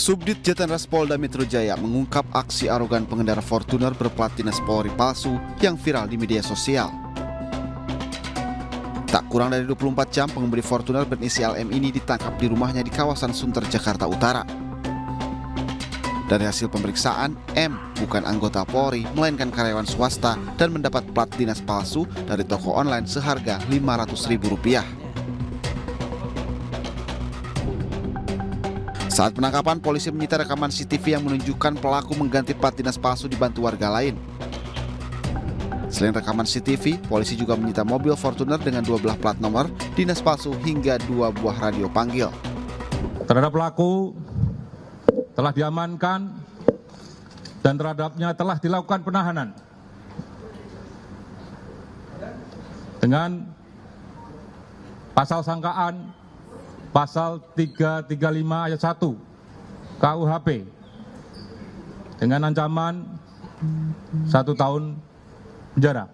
Subdit Jatendras Polda Metro Jaya mengungkap aksi arogan pengendara Fortuner berplat dinas Polri palsu yang viral di media sosial. Tak kurang dari 24 jam, pengemudi Fortuner berinisial M ini ditangkap di rumahnya di kawasan Sunter, Jakarta Utara. Dari hasil pemeriksaan, M bukan anggota Polri, melainkan karyawan swasta dan mendapat plat dinas palsu dari toko online seharga Rp500.000. Saat penangkapan, polisi menyita rekaman CCTV yang menunjukkan pelaku mengganti plat dinas palsu dibantu warga lain. Selain rekaman CCTV, polisi juga menyita mobil Fortuner dengan 12 plat nomor, dinas palsu hingga 2 buah radio panggil. Terhadap pelaku telah diamankan dan terhadapnya telah dilakukan penahanan dengan pasal sangkaan Pasal 335 ayat 1 KUHP dengan ancaman 1 tahun penjara.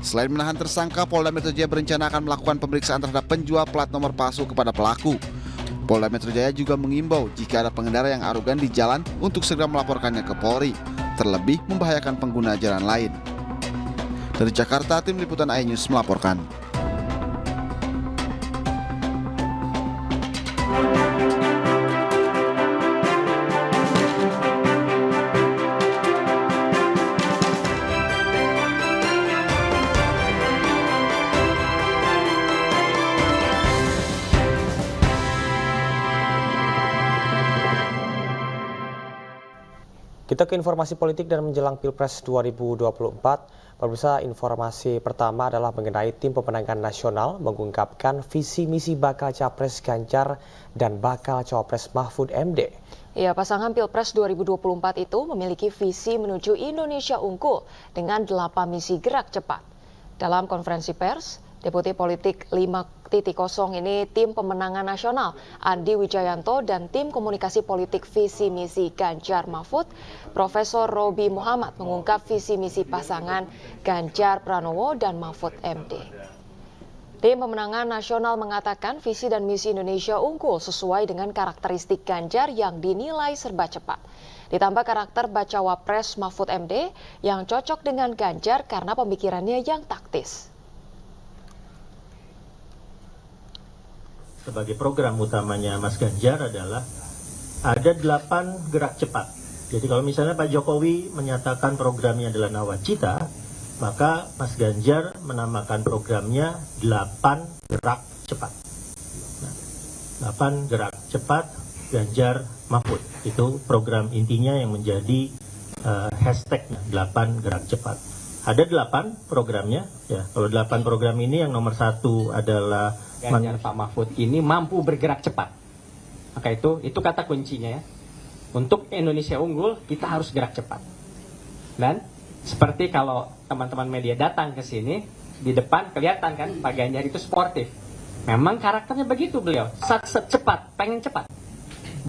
Selain menahan tersangka, Polda Metro Jaya berencana akan melakukan pemeriksaan terhadap penjual plat nomor palsu kepada pelaku. Polda Metro Jaya juga mengimbau jika ada pengendara yang arogan di jalan untuk segera melaporkannya ke Polri, terlebih membahayakan pengguna jalan lain. Dari Jakarta, tim liputan iNews melaporkan. Kita ke informasi politik dan menjelang Pilpres 2024. Pemirsa, informasi pertama adalah mengenai tim pemenangan nasional mengungkapkan visi misi bakal Capres Ganjar dan bakal Cawapres Mahfud MD. Ya, pasangan Pilpres 2024 itu memiliki visi menuju Indonesia unggul dengan 8 misi gerak cepat. Dalam konferensi pers, Deputi Politik 5.0 ini tim pemenangan nasional Andi Wijayanto dan tim komunikasi politik visi misi Ganjar Mahfud, Profesor Robi Muhammad mengungkap visi misi pasangan Ganjar Pranowo dan Mahfud MD. Tim pemenangan nasional mengatakan visi dan misi Indonesia unggul sesuai dengan karakteristik Ganjar yang dinilai serba cepat. Ditambah karakter bacawa pres Mahfud MD yang cocok dengan Ganjar karena pemikirannya yang taktis. Sebagai program utamanya Mas Ganjar adalah ada 8 gerak cepat. Jadi kalau misalnya Pak Jokowi menyatakan programnya adalah Nawacita, maka Mas Ganjar menamakan programnya 8 gerak cepat. Nah, 8 gerak cepat Ganjar Mahfud. Itu program intinya yang menjadi hashtagnya 8 gerak cepat. Ada 8 programnya. Ya, kalau 8 program ini yang nomor 1 adalah Ganjar Pak Mahfud ini mampu bergerak cepat. Maka itu kata kuncinya ya. Untuk Indonesia unggul, kita harus gerak cepat. Dan seperti kalau teman-teman media datang ke sini, di depan kelihatan kan Pak Ganjar itu sportif. Memang karakternya begitu beliau, sat-set cepat, pengen cepat.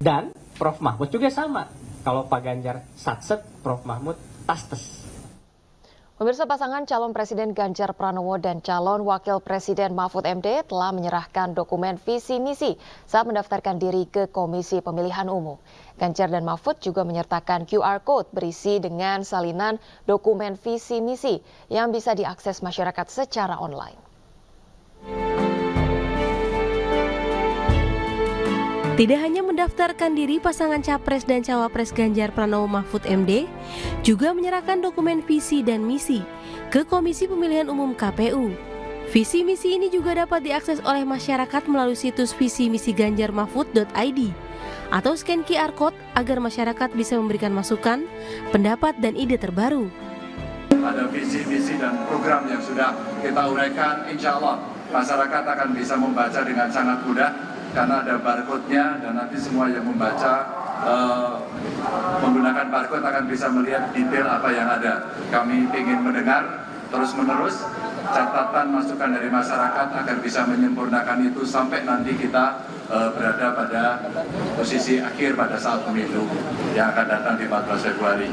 Dan Prof Mahfud juga sama. Kalau Pak Ganjar sat-set, Prof Mahfud tas-tes. Pemirsa, pasangan calon Presiden Ganjar Pranowo dan calon Wakil Presiden Mahfud MD telah menyerahkan dokumen visi misi saat mendaftarkan diri ke Komisi Pemilihan Umum. Ganjar dan Mahfud juga menyertakan QR Code berisi dengan salinan dokumen visi misi yang bisa diakses masyarakat secara online. Tidak hanya mendaftarkan diri pasangan Capres dan Cawapres Ganjar Pranowo Mahfud MD, juga menyerahkan dokumen visi dan misi ke Komisi Pemilihan Umum KPU. Visi misi ini juga dapat diakses oleh masyarakat melalui situs visimisiganjarmahfud.id atau scan QR Code agar masyarakat bisa memberikan masukan, pendapat, dan ide terbaru. Ada visi-visi dan program yang sudah kita uraikan, insya Allah masyarakat akan bisa membaca dengan sangat mudah. Karena ada barcode-nya dan nanti semua yang membaca menggunakan barcode akan bisa melihat detail apa yang ada. Kami ingin mendengar terus-menerus catatan masukan dari masyarakat agar bisa menyempurnakan itu sampai nanti kita berada pada posisi akhir pada saat pemilu yang akan datang di 14 Februari.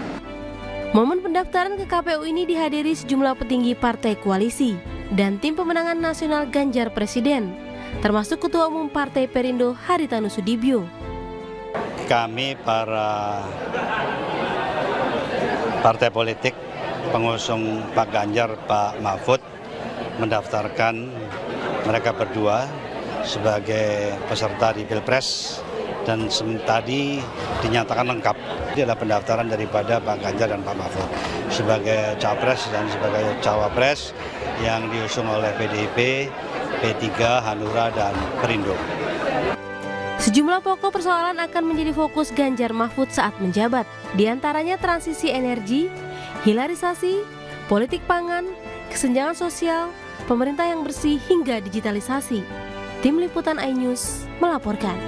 Momen pendaftaran ke KPU ini dihadiri sejumlah petinggi partai koalisi dan tim pemenangan nasional Ganjar Presiden, termasuk Ketua Umum Partai Perindo Haritanu Sudibyo. kami para partai politik pengusung Pak Ganjar, Pak Mahfud mendaftarkan mereka berdua sebagai peserta di Pilpres dan tadi dinyatakan lengkap. Ini adalah pendaftaran daripada Pak Ganjar dan Pak Mahfud sebagai capres dan sebagai cawapres yang diusung oleh PDIP, P3, Hanura, dan Perindo. Sejumlah pokok persoalan akan menjadi fokus Ganjar Mahfud saat menjabat, di antaranya transisi energi, hilirisasi, politik pangan, kesenjangan sosial, pemerintah yang bersih hingga digitalisasi. Tim Liputan iNews melaporkan.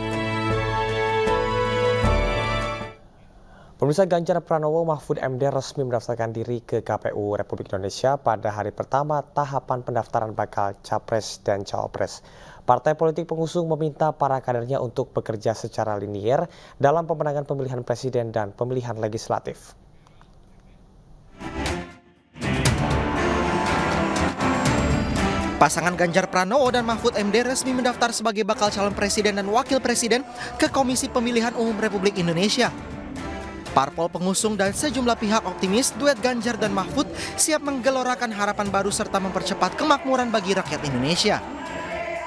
Pemirsa, Ganjar Pranowo Mahfud MD resmi mendaftarkan diri ke KPU Republik Indonesia pada hari pertama tahapan pendaftaran bakal Capres dan Cawapres. Partai politik pengusung meminta para kadernya untuk bekerja secara linier dalam pemenangan pemilihan presiden dan pemilihan legislatif. Pasangan Ganjar Pranowo dan Mahfud MD resmi mendaftar sebagai bakal calon presiden dan wakil presiden ke Komisi Pemilihan Umum Republik Indonesia. Parpol pengusung dan sejumlah pihak optimis duet Ganjar dan Mahfud siap menggelorakan harapan baru serta mempercepat kemakmuran bagi rakyat Indonesia.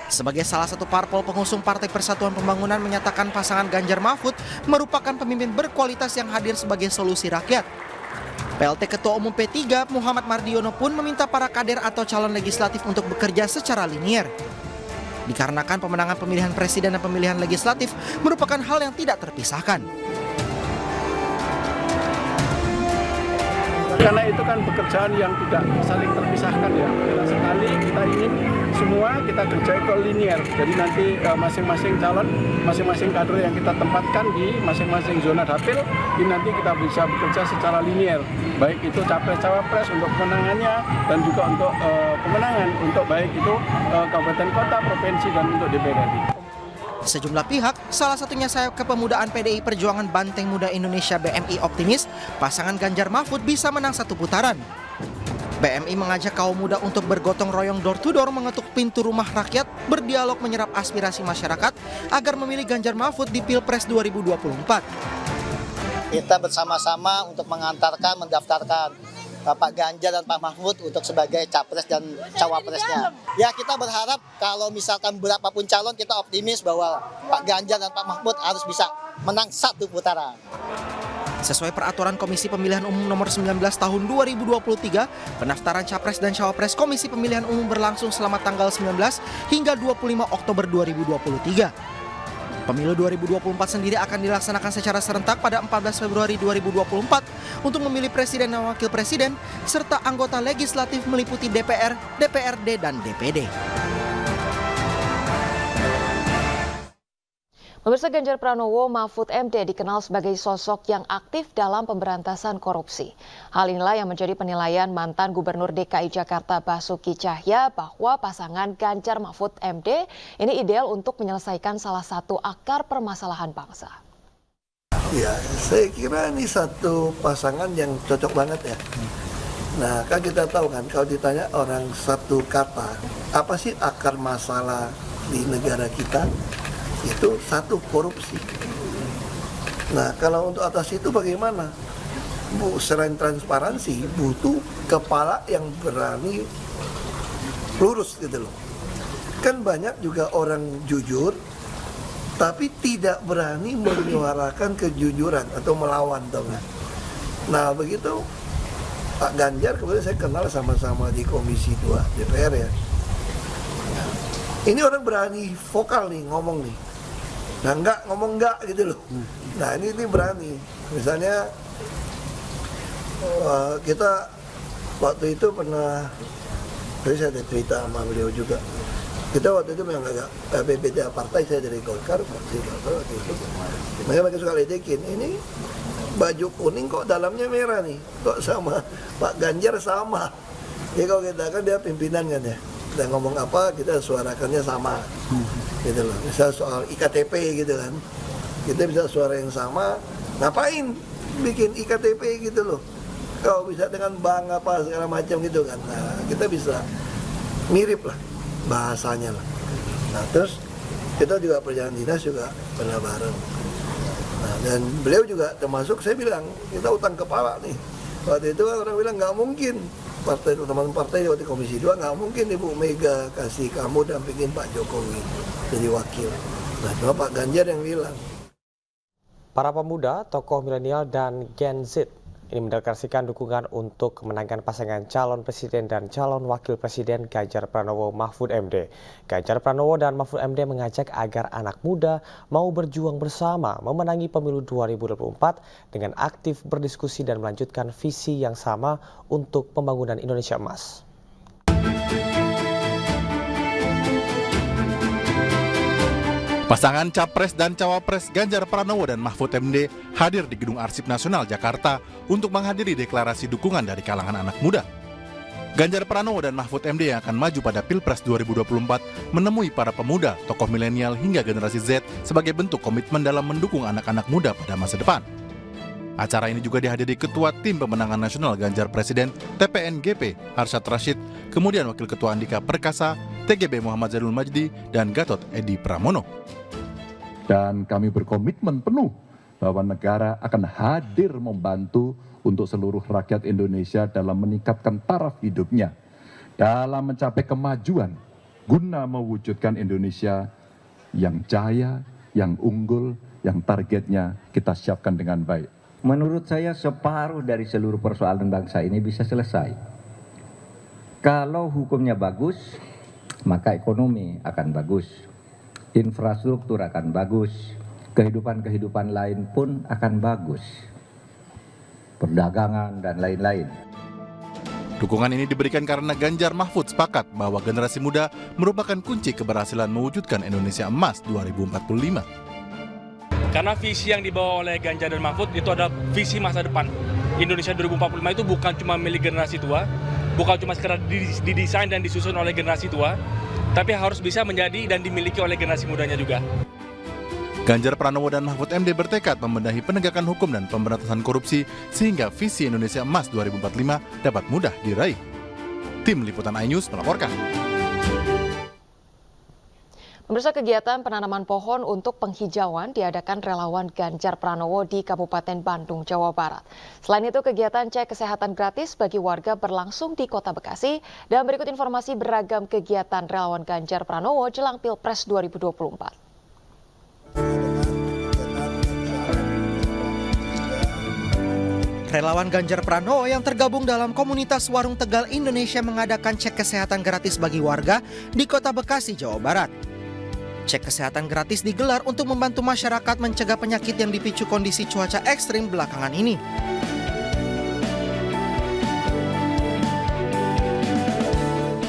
Sebagai salah satu parpol pengusung Partai Persatuan Pembangunan menyatakan pasangan Ganjar Mahfud merupakan pemimpin berkualitas yang hadir sebagai solusi rakyat. PLT Ketua Umum P3 Muhammad Mardiono pun meminta para kader atau calon legislatif untuk bekerja secara linier. Dikarenakan pemenangan pemilihan presiden dan pemilihan legislatif merupakan hal yang tidak terpisahkan. Karena itu kan pekerjaan yang tidak saling terpisahkan ya. Bila sekali kita ingin semua kita kerja itu linier. Jadi nanti masing-masing calon, masing-masing kader yang kita tempatkan di masing-masing zona dapil, ini nanti kita bisa bekerja secara linier. Baik itu capres-cawapres untuk kemenangannya dan juga untuk pemenangan untuk baik itu kabupaten kota, provinsi dan untuk DPR RI. Sejumlah pihak, salah satunya sayap kepemudaan PDI Perjuangan Banteng Muda Indonesia BMI optimis pasangan Ganjar Mahfud bisa menang satu putaran. BMI mengajak kaum muda untuk bergotong royong door to door mengetuk pintu rumah rakyat, berdialog menyerap aspirasi masyarakat agar memilih Ganjar Mahfud di Pilpres 2024. Kita bersama-sama untuk mendaftarkan Pak Ganjar dan Pak Mahfud untuk sebagai capres dan cawapresnya. Ya, kita berharap kalau misalkan berapapun calon, kita optimis bahwa Pak Ganjar dan Pak Mahfud harus bisa menang satu putaran. Sesuai peraturan Komisi Pemilihan Umum nomor 19 tahun 2023, pendaftaran capres dan cawapres Komisi Pemilihan Umum berlangsung selama tanggal 19 hingga 25 Oktober 2023. Pemilu 2024 sendiri akan dilaksanakan secara serentak pada 14 Februari 2024 untuk memilih presiden dan wakil presiden serta anggota legislatif meliputi DPR, DPRD, dan DPD. Pemirsa, Ganjar Pranowo Mahfud MD dikenal sebagai sosok yang aktif dalam pemberantasan korupsi. Hal inilah yang menjadi penilaian mantan Gubernur DKI Jakarta Basuki Cahaya bahwa pasangan Ganjar Mahfud MD ini ideal untuk menyelesaikan salah satu akar permasalahan bangsa. Ya, saya kira ini satu pasangan yang cocok banget ya. Nah, kan kita tahu kan kalau ditanya orang satu kata, apa sih akar masalah di negara kita? Itu satu, korupsi. Nah, kalau untuk atas itu bagaimana? Selain transparansi, butuh kepala yang berani lurus gitu loh. Kan banyak juga orang jujur, tapi tidak berani menyuarakan kejujuran atau melawan, tau nggak? Nah, begitu Pak Ganjar kemudian saya kenal sama-sama di Komisi 2 DPR ya. Ini orang berani vokal nih, ngomong nih. Nah, ngomong enggak gitu loh. Nah, ini berani. Misalnya kita waktu itu pernah, tadi saya ada cerita sama beliau juga. Kita waktu itu memang agak beda partai, saya dari Golkar waktu itu. Mereka suka ledekin, ini baju kuning kok dalamnya merah nih, kok sama Pak Ganjar sama. Jadi kalau kita kan dia pimpinan kan ya, kita ngomong apa kita suarakannya sama. Gitu loh. Misal soal IKTP gitu kan, kita bisa suara yang sama, ngapain bikin IKTP gitu loh, kalau bisa dengan bank apa segala macam gitu kan. Nah, kita bisa mirip lah bahasanya lah. Nah, terus kita juga perjalanan dinas juga pernah bareng. Nah, dan beliau juga termasuk, saya bilang, kita utang kepala nih. Waktu itu orang bilang nggak mungkin, teman-teman partai waktu Komisi 2 nggak mungkin Ibu Mega kasih kamu dampingin Pak Jokowi jadi wakil. Nah, cuma Pak Ganjar yang bilang. Para pemuda, tokoh milenial, dan Gen Z ini mendeklarasikan dukungan untuk kemenangan pasangan calon presiden dan calon wakil presiden Ganjar Pranowo Mahfud MD. Ganjar Pranowo dan Mahfud MD mengajak agar anak muda mau berjuang bersama memenangi pemilu 2024 dengan aktif berdiskusi dan melanjutkan visi yang sama untuk pembangunan Indonesia Emas. Pasangan Capres dan Cawapres Ganjar Pranowo dan Mahfud MD hadir di Gedung Arsip Nasional Jakarta untuk menghadiri deklarasi dukungan dari kalangan anak muda. Ganjar Pranowo dan Mahfud MD yang akan maju pada Pilpres 2024 menemui para pemuda, tokoh milenial hingga generasi Z sebagai bentuk komitmen dalam mendukung anak-anak muda pada masa depan. Acara ini juga dihadiri Ketua Tim Pemenangan Nasional Ganjar Presiden TPNGP Arsyad Rashid, kemudian Wakil Ketua Andika Perkasa, TGB Muhammad Zainul Majdi, dan Gatot Edi Pramono. Dan kami berkomitmen penuh bahwa negara akan hadir membantu untuk seluruh rakyat Indonesia dalam meningkatkan taraf hidupnya, dalam mencapai kemajuan, guna mewujudkan Indonesia yang jaya, yang unggul, yang targetnya kita siapkan dengan baik. Menurut saya separuh dari seluruh persoalan bangsa ini bisa selesai. Kalau hukumnya bagus, maka ekonomi akan bagus, infrastruktur akan bagus, kehidupan-kehidupan lain pun akan bagus, perdagangan dan lain-lain. Dukungan ini diberikan karena Ganjar Mahfud sepakat bahwa generasi muda merupakan kunci keberhasilan mewujudkan Indonesia Emas 2045. Karena visi yang dibawa oleh Ganjar dan Mahfud itu adalah visi masa depan. Indonesia 2045 itu bukan cuma milik generasi tua, bukan cuma sekedar didesain dan disusun oleh generasi tua, tapi harus bisa menjadi dan dimiliki oleh generasi mudanya juga. Ganjar Pranowo dan Mahfud MD bertekad membenahi penegakan hukum dan pemberantasan korupsi sehingga visi Indonesia Emas 2045 dapat mudah diraih. Tim Liputan iNews melaporkan. Pemirsa, kegiatan penanaman pohon untuk penghijauan diadakan relawan Ganjar Pranowo di Kabupaten Bandung, Jawa Barat. Selain itu, kegiatan cek kesehatan gratis bagi warga berlangsung di Kota Bekasi. Dan berikut informasi beragam kegiatan relawan Ganjar Pranowo jelang Pilpres 2024. Relawan Ganjar Pranowo yang tergabung dalam komunitas Warung Tegal Indonesia mengadakan cek kesehatan gratis bagi warga di Kota Bekasi, Jawa Barat. Cek kesehatan gratis digelar untuk membantu masyarakat mencegah penyakit yang dipicu kondisi cuaca ekstrim belakangan ini.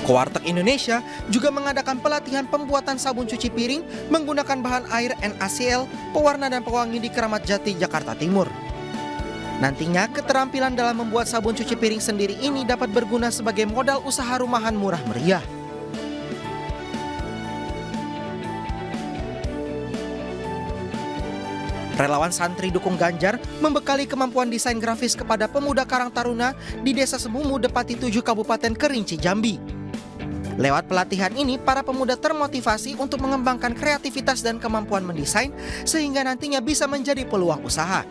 Koartek Indonesia juga mengadakan pelatihan pembuatan sabun cuci piring menggunakan bahan air NaCl, pewarna dan pewangi di Keramat Jati, Jakarta Timur. Nantinya, keterampilan dalam membuat sabun cuci piring sendiri ini dapat berguna sebagai modal usaha rumahan murah meriah. Relawan santri dukung Ganjar membekali kemampuan desain grafis kepada pemuda Karang Taruna di Desa Semumu, Depati 7, Kabupaten Kerinci, Jambi. Lewat pelatihan ini, para pemuda termotivasi untuk mengembangkan kreativitas dan kemampuan mendesain sehingga nantinya bisa menjadi peluang usaha.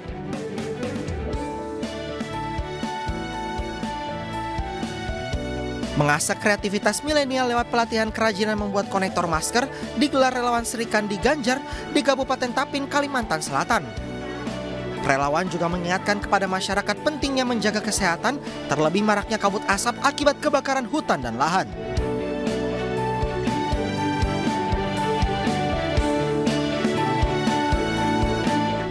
Mengasah kreativitas milenial lewat pelatihan kerajinan membuat konektor masker digelar relawan Sri Kandi Ganjar di Kabupaten Tapin, Kalimantan Selatan. Relawan juga mengingatkan kepada masyarakat pentingnya menjaga kesehatan, terlebih maraknya kabut asap akibat kebakaran hutan dan lahan.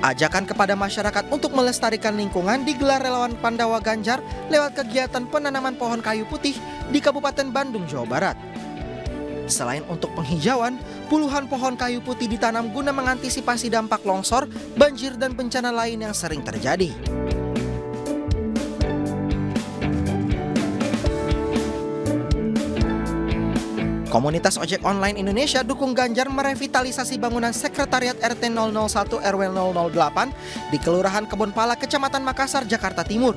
Ajakan kepada masyarakat untuk melestarikan lingkungan digelar relawan Pandawa Ganjar lewat kegiatan penanaman pohon kayu putih di Kabupaten Bandung, Jawa Barat. Selain untuk penghijauan, puluhan pohon kayu putih ditanam guna mengantisipasi dampak longsor, banjir, dan bencana lain yang sering terjadi. Komunitas ojek online Indonesia dukung Ganjar merevitalisasi bangunan Sekretariat RT 001 RW 008 di Kelurahan Kebonpala, Kecamatan Makassar, Jakarta Timur.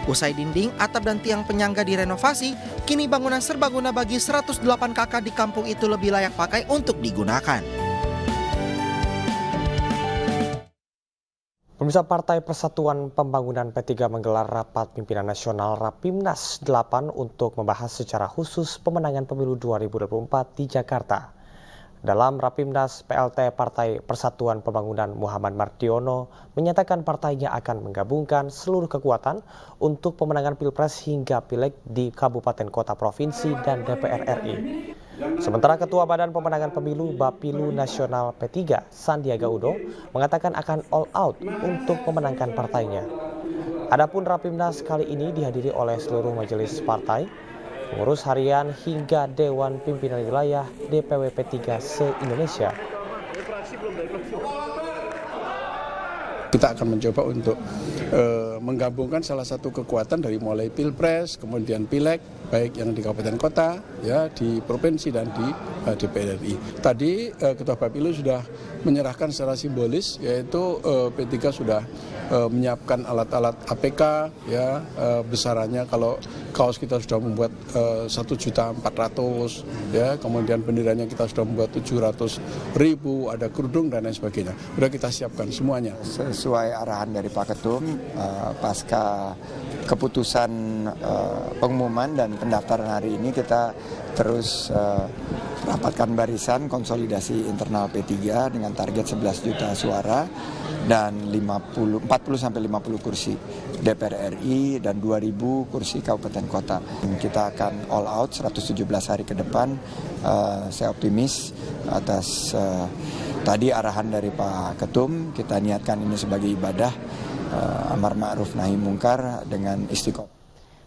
Usai dinding, atap, dan tiang penyangga direnovasi, kini bangunan serbaguna bagi 108 kakak di kampung itu lebih layak pakai untuk digunakan. Pemirsa, Partai Persatuan Pembangunan P3 menggelar rapat pimpinan nasional Rapimnas 8 untuk membahas secara khusus pemenangan pemilu 2024 di Jakarta. Dalam Rapimnas, PLT Partai Persatuan Pembangunan Muhammad Mardiono menyatakan partainya akan menggabungkan seluruh kekuatan untuk pemenangan Pilpres hingga Pileg di Kabupaten Kota Provinsi dan DPR RI. Sementara Ketua Badan Pemenangan Pemilu Bapilu Nasional P3, Sandiaga Uno, mengatakan akan all out untuk memenangkan partainya. Adapun Rapimnas kali ini dihadiri oleh seluruh majelis partai, pengurus harian hingga Dewan Pimpinan Wilayah DPW P3 se-Indonesia. Kita akan mencoba untuk menggabungkan salah satu kekuatan dari mulai Pilpres, kemudian Pileg, baik yang di kabupaten kota, ya di provinsi dan di DPR RI. Tadi Ketua Bapilu sudah menyerahkan secara simbolis, yaitu P3 sudah menyiapkan alat-alat APK, ya besarannya kalau kaos kita sudah membuat 1.400.000, ya kemudian benderanya kita sudah membuat 700.000, ada kerudung dan lain sebagainya. Sudah kita siapkan semuanya. Sesuai arahan dari Pak Ketum, pasca keputusan pengumuman dan pendaftaran hari ini kita terus rapatkan barisan konsolidasi internal P3 dengan target 11 juta suara dan 40-50 kursi DPR RI dan 2.000 kursi kabupaten kota. Kita akan all out 117 hari ke depan. Saya optimis atas tadi arahan dari Pak Ketum, kita niatkan ini sebagai ibadah amar ma'ruf nahi mungkar dengan istiqomah.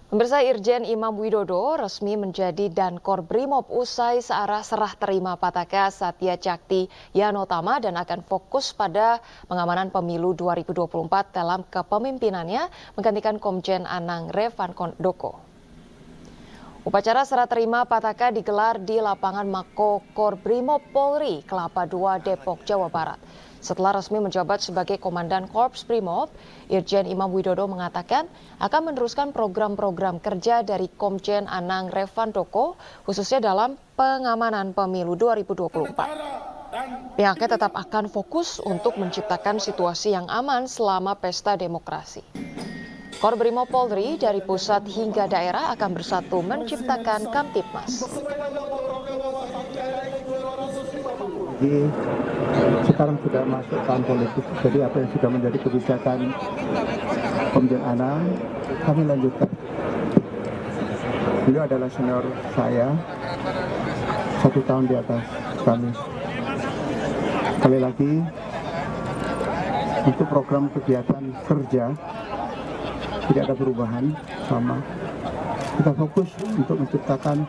Pemirsa, Irjen Imam Widodo resmi menjadi Dankor Brimob usai searah serah terima Pataka Satya Cakti Yanotama dan akan fokus pada pengamanan pemilu 2024 dalam kepemimpinannya menggantikan Komjen Anang Revandoko. Upacara serah terima Pataka digelar di lapangan Mako Korbrimob Polri, Kelapa II, Depok, Jawa Barat. Setelah resmi menjabat sebagai Komandan Korps Brimob, Irjen Imam Widodo mengatakan akan meneruskan program-program kerja dari Komjen Anang Revandoko, khususnya dalam pengamanan pemilu 2024. Pihaknya tetap akan fokus untuk menciptakan situasi yang aman selama pesta demokrasi. Korbrimob Polri dari pusat hingga daerah akan bersatu menciptakan Kamtipmas. Sekarang sudah masuk tahun politik, jadi apa yang sudah menjadi kebijakan Komjen Anang, kami lanjutkan. Beliau adalah senior saya, 1 tahun di atas kami. Sekali lagi, untuk program kegiatan kerja, tidak ada perubahan, sama. Kita fokus untuk menciptakan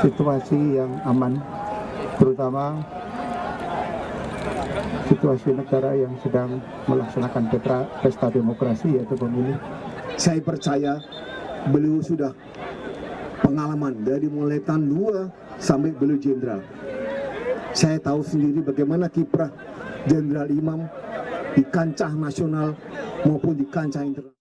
situasi yang aman, terutama situasi negara yang sedang melaksanakan pesta demokrasi, yaitu pemilu. Saya percaya beliau sudah pengalaman dari mulai tahun 2 sampai beliau jenderal. Saya tahu sendiri bagaimana kiprah Jenderal Imam di kancah nasional maupun di kancah internasional.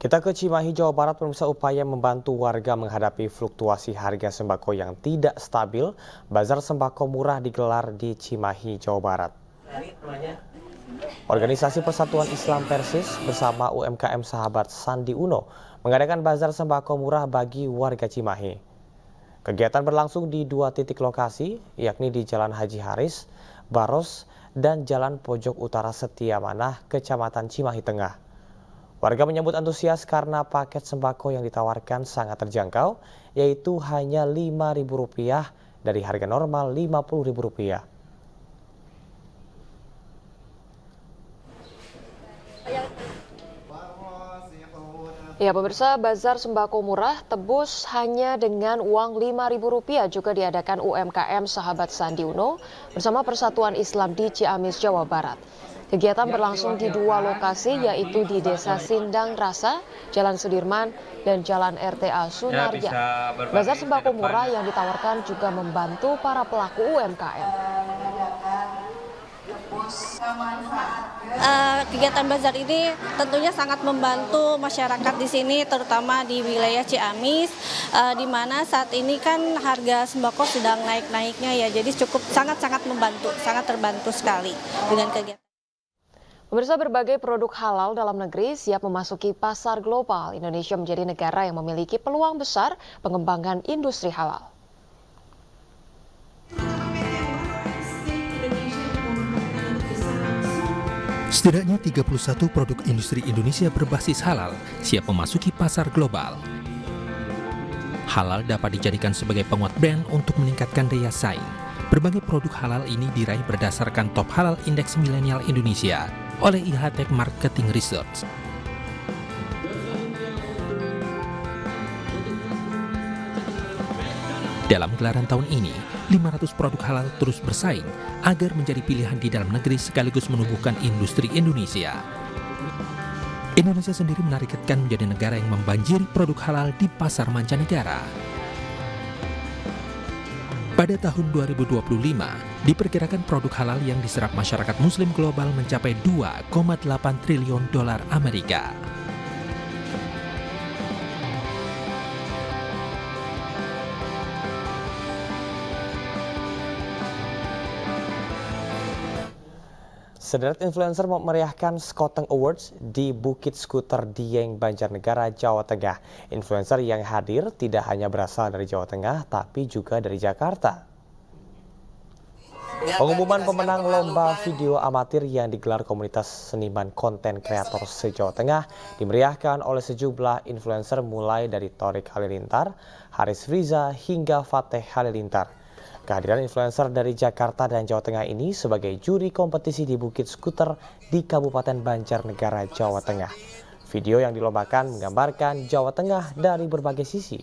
Kita ke Cimahi, Jawa Barat, pemirsa. Upaya membantu warga menghadapi fluktuasi harga sembako yang tidak stabil, bazar sembako murah digelar di Cimahi, Jawa Barat. Organisasi Persatuan Islam Persis bersama UMKM Sahabat Sandi Uno mengadakan bazar sembako murah bagi warga Cimahi. Kegiatan berlangsung di 2 titik lokasi, yakni di Jalan Haji Haris, Baros, dan Jalan Pojok Utara Setiamanah, Kecamatan Cimahi Tengah. Warga menyambut antusias karena paket sembako yang ditawarkan sangat terjangkau, yaitu hanya Rp5.000 dari harga normal Rp50.000. Ya pemirsa, bazar sembako murah tebus hanya dengan uang Rp5.000 juga diadakan UMKM Sahabat Sandi Uno bersama Persatuan Islam di Ciamis, Jawa Barat. Kegiatan berlangsung di 2 lokasi, yaitu di Desa Sindang Rasa, Jalan Sudirman, dan Jalan RTA Sunarja. Bazar sembako murah yang ditawarkan juga membantu para pelaku UMKM. Kegiatan bazar ini tentunya sangat membantu masyarakat di sini, terutama di wilayah Ciamis, di mana saat ini kan harga sembako sedang naik-naiknya ya, jadi cukup sangat-sangat membantu, sangat terbantu sekali dengan kegiatan. Pemirsa, berbagai produk halal dalam negeri siap memasuki pasar global. Indonesia menjadi negara yang memiliki peluang besar pengembangan industri halal. Setidaknya 31 produk industri Indonesia berbasis halal siap memasuki pasar global. Halal dapat dijadikan sebagai penguat brand untuk meningkatkan daya saing. Berbagai produk halal ini diraih berdasarkan Top Halal Index Milenial Indonesia oleh IHTech Marketing Research. Dalam gelaran tahun ini, 500 produk halal terus bersaing agar menjadi pilihan di dalam negeri sekaligus menumbuhkan industri Indonesia. Indonesia sendiri menargetkan menjadi negara yang membanjiri produk halal di pasar mancanegara. Pada tahun 2025, diperkirakan produk halal yang diserap masyarakat muslim global mencapai 2,8 triliun dolar Amerika. Sederet influencer memeriahkan Skoteng Awards di Bukit Skuter Dieng, Banjarnegara, Jawa Tengah. Influencer yang hadir tidak hanya berasal dari Jawa Tengah, tapi juga dari Jakarta. Pengumuman pemenang lomba video amatir yang digelar komunitas seniman konten kreator se-Jawa Tengah dimeriahkan oleh sejumlah influencer mulai dari Torik Halilintar, Haris Friza, hingga Fateh Halilintar. Kehadiran influencer dari Jakarta dan Jawa Tengah ini sebagai juri kompetisi di Bukit Skuter di Kabupaten Banjarnegara, Jawa Tengah. Video yang dilombakan menggambarkan Jawa Tengah dari berbagai sisi.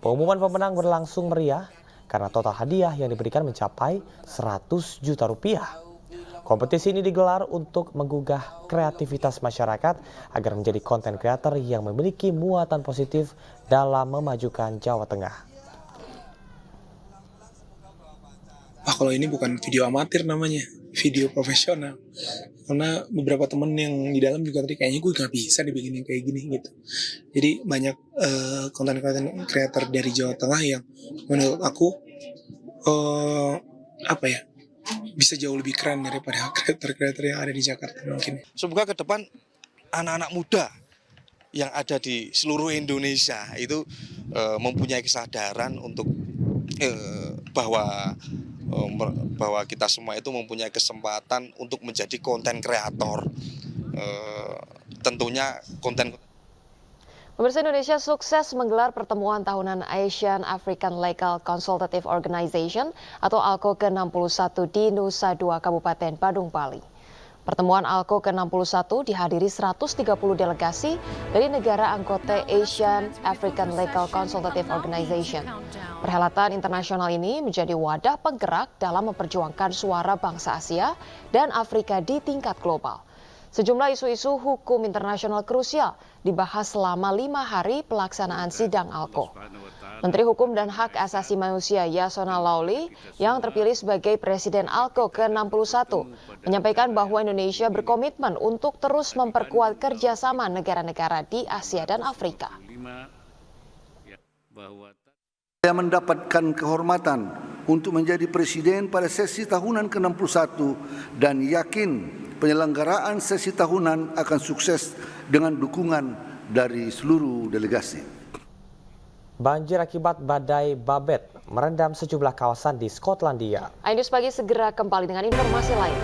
Pengumuman pemenang berlangsung meriah karena total hadiah yang diberikan mencapai 100 juta rupiah. Kompetisi ini digelar untuk menggugah kreativitas masyarakat agar menjadi konten kreator yang memiliki muatan positif dalam memajukan Jawa Tengah. Kalau ini bukan video amatir namanya, video profesional. Karena beberapa temen yang di dalam juga tadi kayaknya gue gak bisa dibikin yang kayak gini gitu. Jadi banyak konten-konten kreator dari Jawa Tengah yang menurut aku bisa jauh lebih keren daripada kreator-kreator yang ada di Jakarta mungkin. Semoga ke depan anak-anak muda yang ada di seluruh Indonesia itu mempunyai kesadaran untuk bahwa kita semua itu mempunyai kesempatan untuk menjadi konten kreator. Tentunya konten. Pemirsa, Indonesia sukses menggelar pertemuan tahunan Asian African Legal Consultative Organization atau ALCO ke-61 di Nusa Dua, Kabupaten Badung, Bali. Pertemuan ALCO ke-61 dihadiri 130 delegasi dari negara anggota Asian African Legal Consultative Organization. Perhelatan internasional ini menjadi wadah penggerak dalam memperjuangkan suara bangsa Asia dan Afrika di tingkat global. Sejumlah isu-isu hukum internasional krusial dibahas selama 5 hari pelaksanaan sidang ALCO. Menteri Hukum dan Hak Asasi Manusia Yasona Laoly yang terpilih sebagai Presiden ALCO ke-61 menyampaikan bahwa Indonesia berkomitmen untuk terus memperkuat kerjasama negara-negara di Asia dan Afrika. Saya mendapatkan kehormatan untuk menjadi Presiden pada sesi tahunan ke-61 dan yakin penyelenggaraan sesi tahunan akan sukses dengan dukungan dari seluruh delegasi. Banjir akibat badai Babet merendam sejumlah kawasan di Skotlandia. Ainus Pagi segera kembali dengan informasi lain.